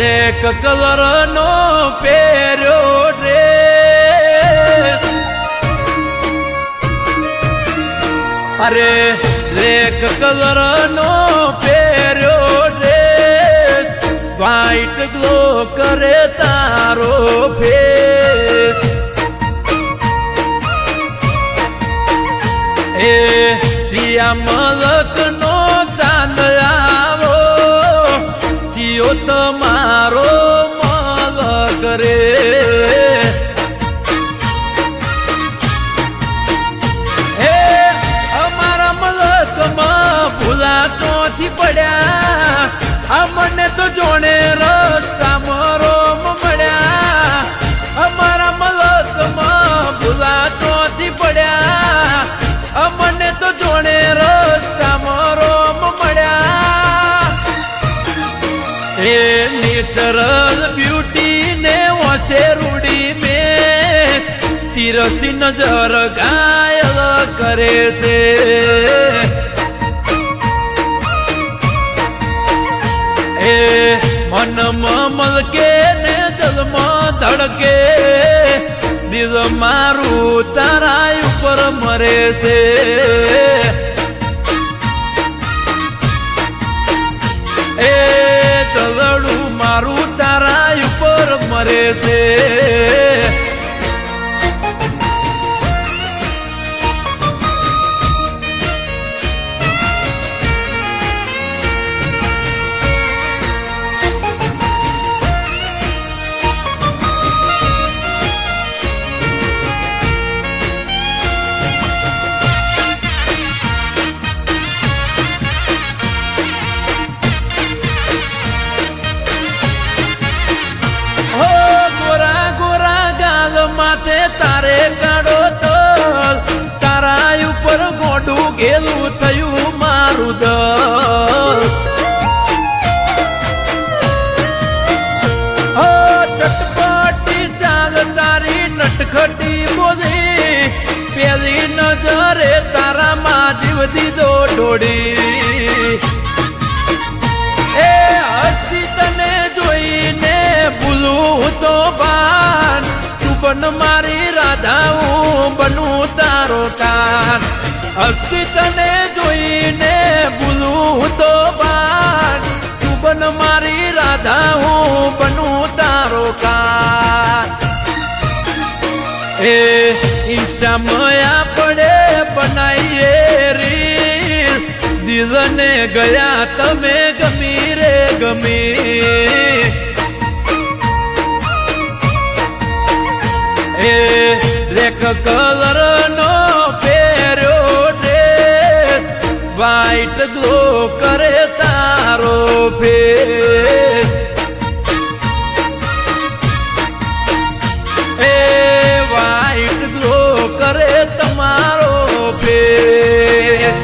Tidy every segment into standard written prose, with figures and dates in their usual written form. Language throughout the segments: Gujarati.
રેક કલર નો પહેર્યો ડ્રેસ અરે રેક કલર નો પહેર્યો ડ્રેસ વ્હાઈટ ગ્લો કરે તારો ફેસ એ જીયા મલક નો ચાંદ આવો જીઓ તમારો મલક રે એ અમારા મલકમાં ભૂલા ચોથી પડ્યા આ મને તો જોણે રસ્તા મારો મળ્યા અમારા મલકમાં ભૂલા ચોથી પડ્યા અમને તો જોણે રસ્તા મારો મળ્યા એ નેચરલ બ્યુટી ને વસે રૂડી મેં તિરસી નજર ઘાયલ કરે છે એ મનમાં મલકે ને દિલમાં ધડકે દિલ મારું તારા ઉપર મરે છે એ તલડું મારું તારા ઉપર મરે છે માથે તારે કાઢો તલ તારા ઉપર ગોડું ગેલું થયું મારું દલ હો ચટપટી ચાલ તારી નટખટી બોલી પેલી નજરે તારામાં જીવ દીધો ડોડી એ હસતી તને જોઈને ભૂલું તો બાન બન મારી રાધા હું બનું તારો કાન હસ્તી તને જોઈને ભૂલું તો બાન તું બન મારી રાધા હું બનું તારો કાન એ ઇન્સ્ટામાં આપણે બનાવીએ રીલ દિલને ગયા તમે ગમી રે ગમી એ રેક કલર નો પહેર્યો ડ્રેસ વ્હાઈટ ગ્લો કરે તારો ફેસ એ વ્હાઈટ ગ્લો કરે તમારો ફેસ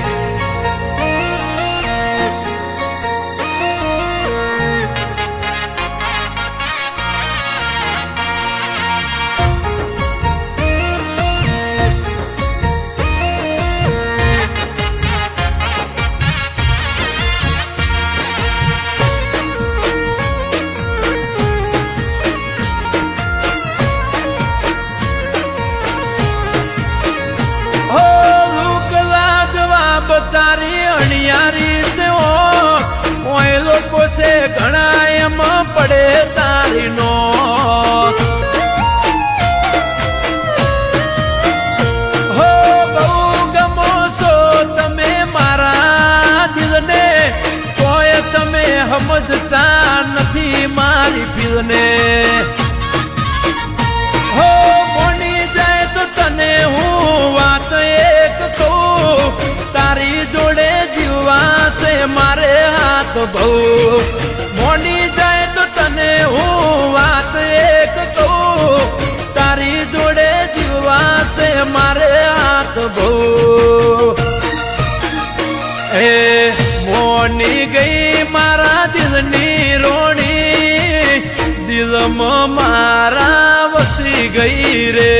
તારી અણિયારી છે ઓય લોકો છે ઘણા એમાં પડે તારી નો હો બહુ ગમો છો તમે મારા દિલને તોય તમે સમજતા નથી મારી ફીલને હો મોની જાય તો તને હું વાત એક કહું તારી જોડે જીવવા છે મારે હાથ બહુ મોની જાય તો તને હું વાત એક કહું તારી જોડે જીવવા છે મારે હાથ બહુ એ મોની ગઈ મારા દિલની રોણી દિલમાં મારા વસી ગઈ રે